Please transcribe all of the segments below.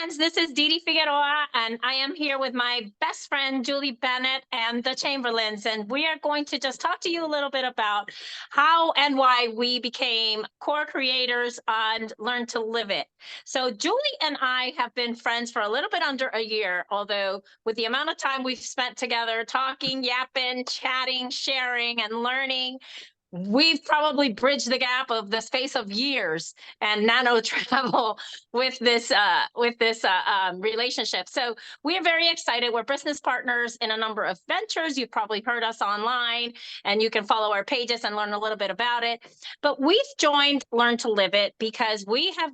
friends. This is Dee Dee Figueroa, and I am here with my best friend, Julie Bennett, and the Chamberlains. And we are going to just talk to you a little bit about how and why we became core creators on Learn to Live It. So Julie and I have been friends for a little bit under a year, although with the amount of time we've spent together talking, yapping, chatting, sharing, and learning, we've probably bridged the gap of the space of years and nano travel with this relationship. So we are very excited. We're business partners in a number of ventures. You've probably heard us online, and you can follow our pages and learn a little bit about it. But we've joined Learn to Live It because we have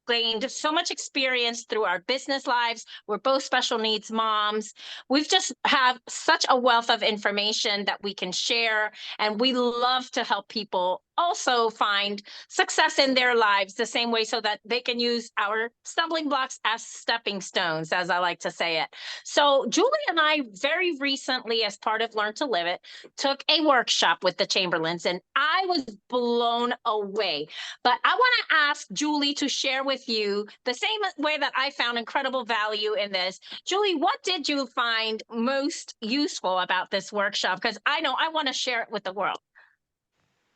gained so much experience through our business lives. We're both special needs moms. We've just have such a wealth of information that we can share, and we love to help people also find success in their lives the same way, so that they can use our stumbling blocks as stepping stones, as I like to say it. So Julie and I very recently, as part of Learn to Live It, took a workshop with the Chamberlains, and I was blown away. But I want to ask Julie to share with you the same way that I found incredible value in this. Julie, what did you find most useful about this workshop? Because I know I want to share it with the world.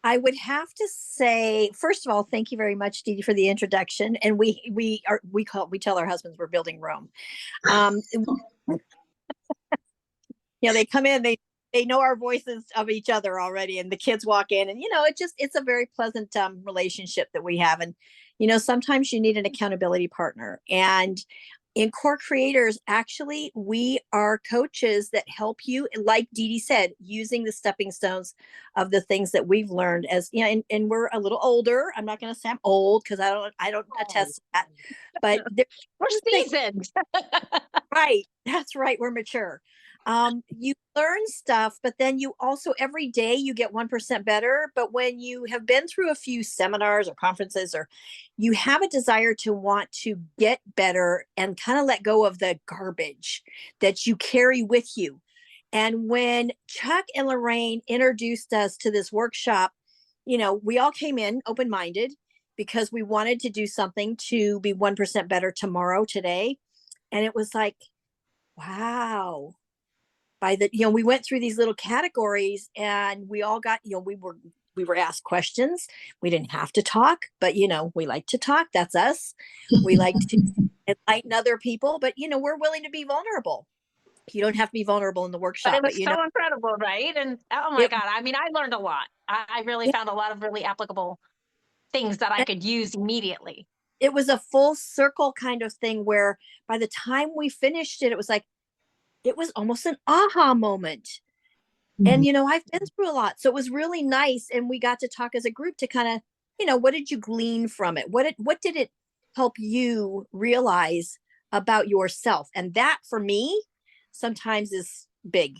I would have to say, first of all, thank you very much, Dee Dee, for the introduction. And we tell our husbands we're building Rome. They come in, they know our voices of each other already, and the kids walk in, and it's a very pleasant relationship that we have. And sometimes you need an accountability partner. And in Core Creators, actually, we are coaches that help you, like Dee Dee said, using the stepping stones of the things that we've learned as, and we're a little older. I'm not going to say I'm old, because I don't attest to that, but we're seasoned. Right. That's right. We're mature. You learn stuff, but then you also, every day you get 1% better. But when you have been through a few seminars or conferences, or you have a desire to want to get better and kind of let go of the garbage that you carry with you. And when Chuck and Laraine introduced us to this workshop, we all came in open-minded because we wanted to do something to be 1% better tomorrow, today. And it was like, wow. We went through these little categories, and we all got, we were asked questions. We didn't have to talk, but we like to talk. That's us. We like to enlighten other people, but we're willing to be vulnerable. You don't have to be vulnerable in the workshop. But it was so incredible, right? And oh my God, I mean, I learned a lot. I really found a lot of really applicable things that I could use immediately. It was a full circle kind of thing, where by the time we finished it, it was like, it was almost an aha moment. And, I've been through a lot. So it was really nice. And we got to talk as a group to kind of, what did you glean from it? What did it help you realize about yourself? And that, for me, sometimes is big.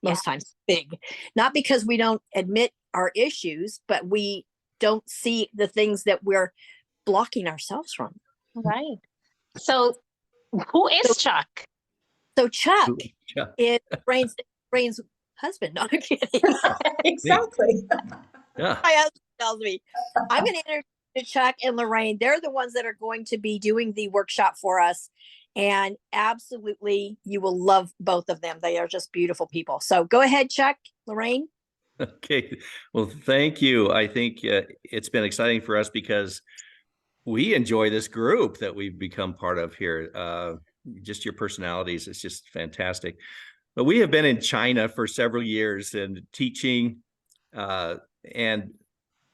Most times big. Not because we don't admit our issues, but we don't see the things that we're blocking ourselves from. Right. So who is Chuck? So Chuck is Laraine's husband. No, I'm kidding. Exactly. Yeah. My husband tells me. I'm going to introduce Chuck and Laraine. They're the ones that are going to be doing the workshop for us. And absolutely, you will love both of them. They are just beautiful people. So go ahead, Chuck, Laraine. Okay. Well, thank you. I think it's been exciting for us because we enjoy this group that we've become part of here. Just your personalities, it's just fantastic. But we have been in China for several years and teaching and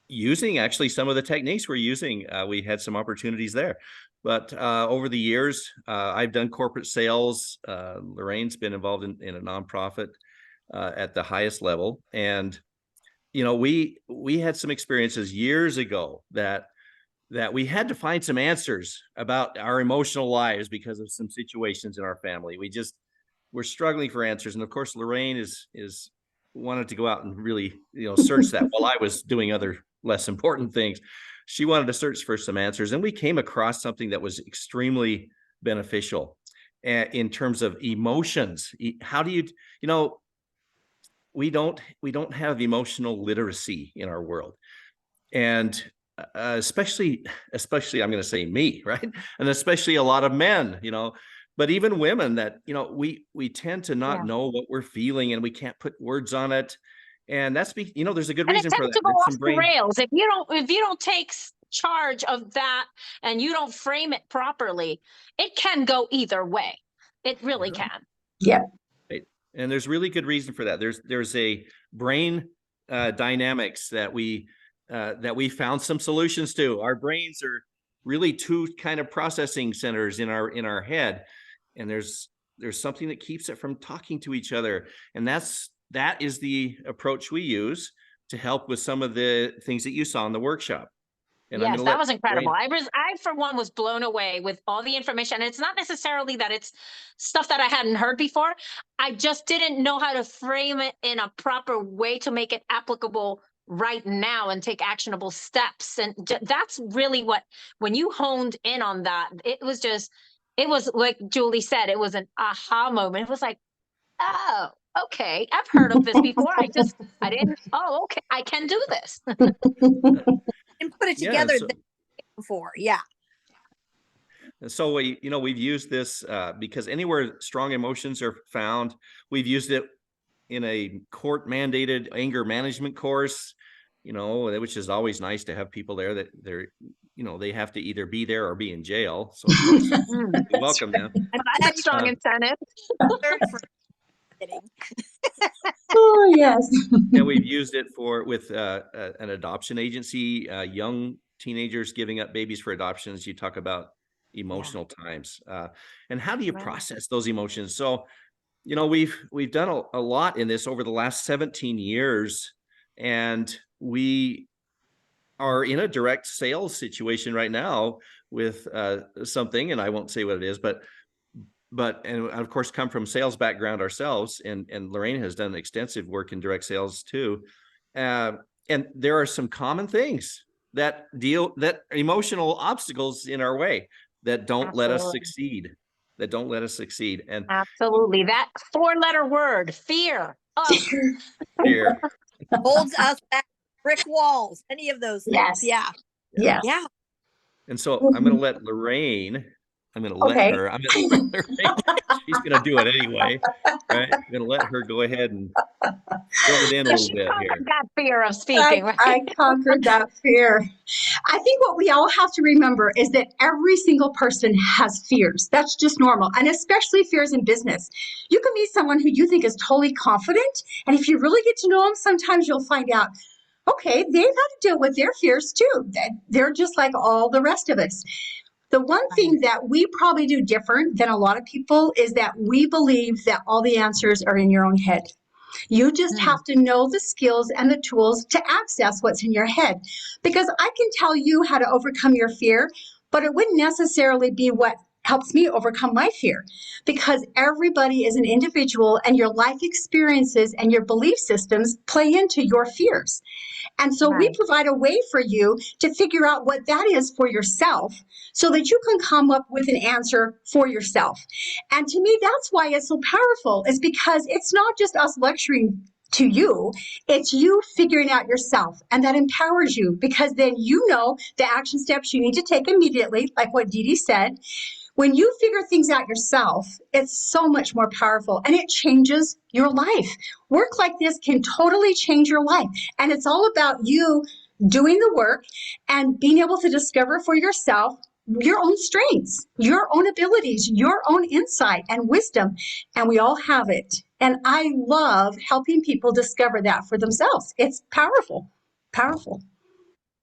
using actually some of the techniques we're using. We had some opportunities there. But over the years, I've done corporate sales. Lorraine's been involved in a nonprofit at the highest level. And, we had some experiences years ago that we had to find some answers about our emotional lives because of some situations in our family. We're struggling for answers. And of course, Laraine is wanted to go out and really, search that while I was doing other less important things. She wanted to search for some answers. And we came across something that was extremely beneficial in terms of emotions. How do you, we don't have emotional literacy in our world. And especially I'm going to say me, right? And especially a lot of men, but even women that, we tend to not Yeah. know what we're feeling and we can't put words on it. And there's a good And it reason for tends that. to go There's off some the brain. rails if you don't take charge of that and you don't frame it properly. It can go either way. It really Yeah. can. Yeah. Right. And there's really good reason for that. There's a brain dynamics that we found some solutions to. Our brains are really two kind of processing centers in our head, and there's something that keeps it from talking to each other, and that is the approach we use to help with some of the things that you saw in the workshop. And I'm Yes, going to that let was incredible. Laraine. I for one was blown away with all the information. And it's not necessarily that it's stuff that I hadn't heard before. I just didn't know how to frame it in a proper way to make it applicable right now and take actionable steps. And that's really when you honed in on that, it was like Julie said, it was an aha moment. It was like, oh, okay, I've heard of this before. I didn't, oh, okay, I can do this. And put it Yeah, together before. Yeah. so we've used this because anywhere strong emotions are found, we've used it in a court mandated anger management course, which is always nice to have people there that they have to either be there or be in jail. So of course we welcome them. And that's a strong incentive. Oh, yes. And we've used it with an adoption agency, young teenagers giving up babies for adoptions. You talk about emotional times, and how do you process those emotions? So, we've done a lot in this over the last 17 years, and we are in a direct sales situation right now with something, and I won't say what it is, but and of course come from sales background ourselves, and Laraine has done extensive work in direct sales too. And there are some common things that emotional obstacles in our way that don't let us succeed, And Absolutely. That 4-letter word, fear. Oh. fear. Holds us back, brick walls, any of those things. Yes. Yeah. Yes. Yeah. And so I'm going to let Laraine, I'm going to let Okay. her, she's going to do it anyway, right? I'm going to let her go ahead and fill it in a little bit here. That fear of speaking, right? I conquered that fear. I think what we all have to remember is that every single person has fears. That's just normal. And especially fears in business. You can meet someone who you think is totally confident. And if you really get to know them, sometimes you'll find out, okay, they've had to deal with their fears too. They're just like all the rest of us. The one thing that we probably do different than a lot of people is that we believe that all the answers are in your own head. You just have to know the skills and the tools to access what's in your head. Because I can tell you how to overcome your fear, but it wouldn't necessarily be what helps me overcome my fear. Because everybody is an individual, and your life experiences and your belief systems play into your fears. And so we provide a way for you to figure out what that is for yourself so that you can come up with an answer for yourself. And to me, that's why it's so powerful, is because it's not just us lecturing to you, it's you figuring out yourself, and that empowers you, because then you know the action steps you need to take immediately, like what Dee Dee said. When you figure things out yourself, it's so much more powerful, and it changes your life. Work like this can totally change your life. And it's all about you doing the work and being able to discover for yourself your own strengths, your own abilities, your own insight and wisdom. And we all have it. And I love helping people discover that for themselves. It's powerful, powerful.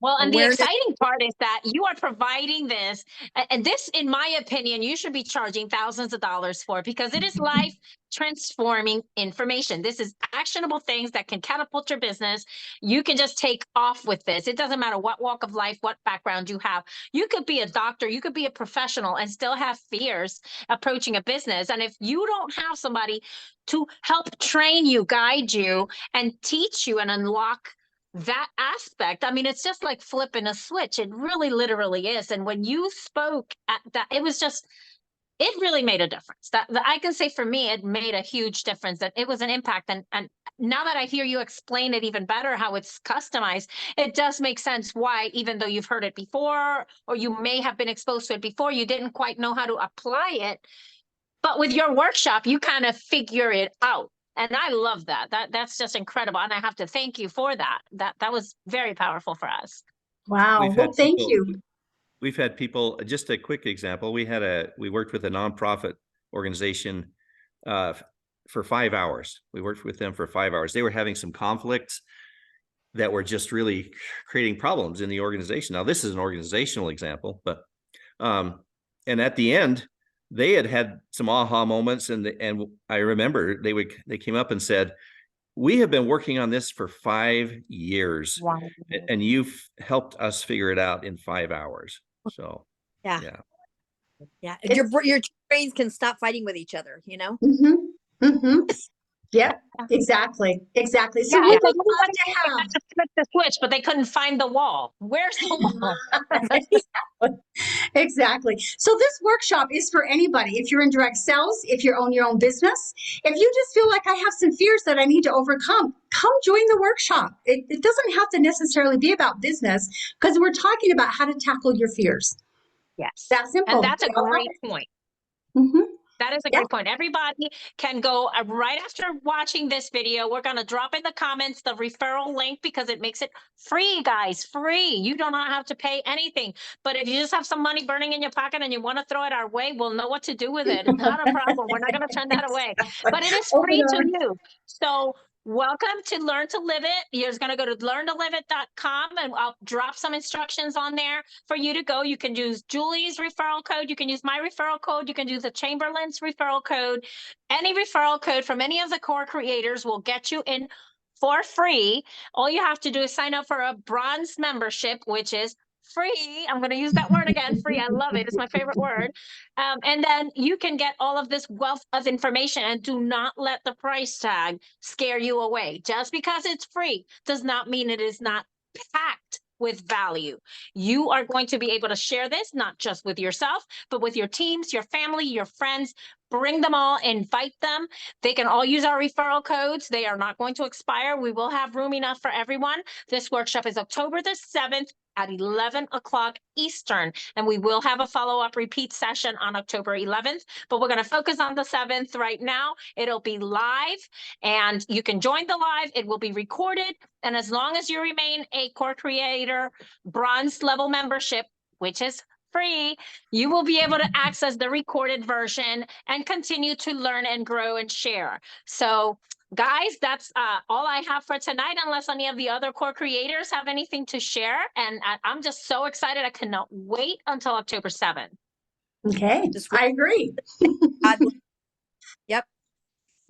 Well, and the Awareness. exciting part is that you are providing this, and this, in my opinion, you should be charging thousands of dollars for, because it is life transforming information. This is actionable things that can catapult your business. You can just take off with this. It doesn't matter what walk of life, what background you have. You could be a doctor, you could be a professional and still have fears approaching a business. And if you don't have somebody to help train you, guide you, and teach you and unlock that aspect, I mean, it's just like flipping a switch. It really literally is. And when you spoke at that, it was just it really made a difference. That I can say for me, it made a huge difference, that it was an impact. And now that I hear you explain it even better, how it's customized, it does make sense why, even though you've heard it before, or you may have been exposed to it before, you didn't quite know how to apply it. But with your workshop, you kind of figure it out. And I love that. That's just incredible. And I have to thank you for that. That was very powerful for us. Wow. We've Well, had thank people, you. we've had people, just a quick example. We worked with a nonprofit organization for 5 hours. We worked with them for 5 hours. They were having some conflicts that were just really creating problems in the organization. Now, this is an organizational example, but and at the end, they had some aha moments, and I remember they came up and said, "We have been working on this for 5 years, Wow. and you've helped us figure it out in 5 hours." So, Yeah. yeah. Yeah. Your brains can stop fighting with each other, you know? Mm-hmm. Mm-hmm. Yep. Exactly. Exactly. So Yeah, we because would love to they had to flip the switch, but they couldn't find the wall. Where's the wall? have exactly. So this workshop is for anybody. If you're in direct sales, if you own your own business, if you just feel like I have some fears that I need to overcome, come join the workshop. It doesn't have to necessarily be about business, because we're talking about how to tackle your fears. Yes. That simple. And that's a great point. Mm-hmm. That is a Yeah. great point. Everybody can go right after watching this video. We're going to drop in the comments the referral link, because it makes it free, guys, free. You do not have to pay anything. But if you just have some money burning in your pocket and you want to throw it our way, we'll know what to do with it. It's not a problem. We're not going to turn that away. But it is free to you. So welcome to Learn to Live It. You're just going to go to learn2liveit.com, and I'll drop some instructions on there for you to go. You can use Julie's referral code. You can use my referral code. You can use the Chamberlain's referral code. Any referral code from any of the core creators will get you in for free. All you have to do is sign up for a bronze membership, which is free. I'm going to use that word again, free. I love it. It's my favorite word. And then you can get all of this wealth of information, and do not let the price tag scare you away. Just because it's free does not mean it is not packed with value. You are going to be able to share this, not just with yourself, but with your teams, your family, your friends. Bring them all, invite them. They can all use our referral codes. They are not going to expire. We will have room enough for everyone. This workshop is October the 7th at 11 o'clock Eastern, and we will have a follow-up repeat session on October 11th, but we're going to focus on the 7th right now. It'll be live, and you can join the live. It will be recorded, and as long as you remain a core creator bronze level membership, which is free, you will be able to access the recorded version and continue to learn and grow and share. So guys, that's all I have for tonight, unless any of the other core creators have anything to share. And I'm just so excited. I cannot wait until October 7th. Okay, I agree. Yep.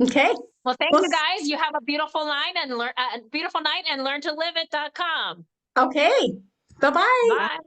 Okay. Well, thank you guys. You have a beautiful night, and learn to live it.com. Okay. Bye-bye. Bye.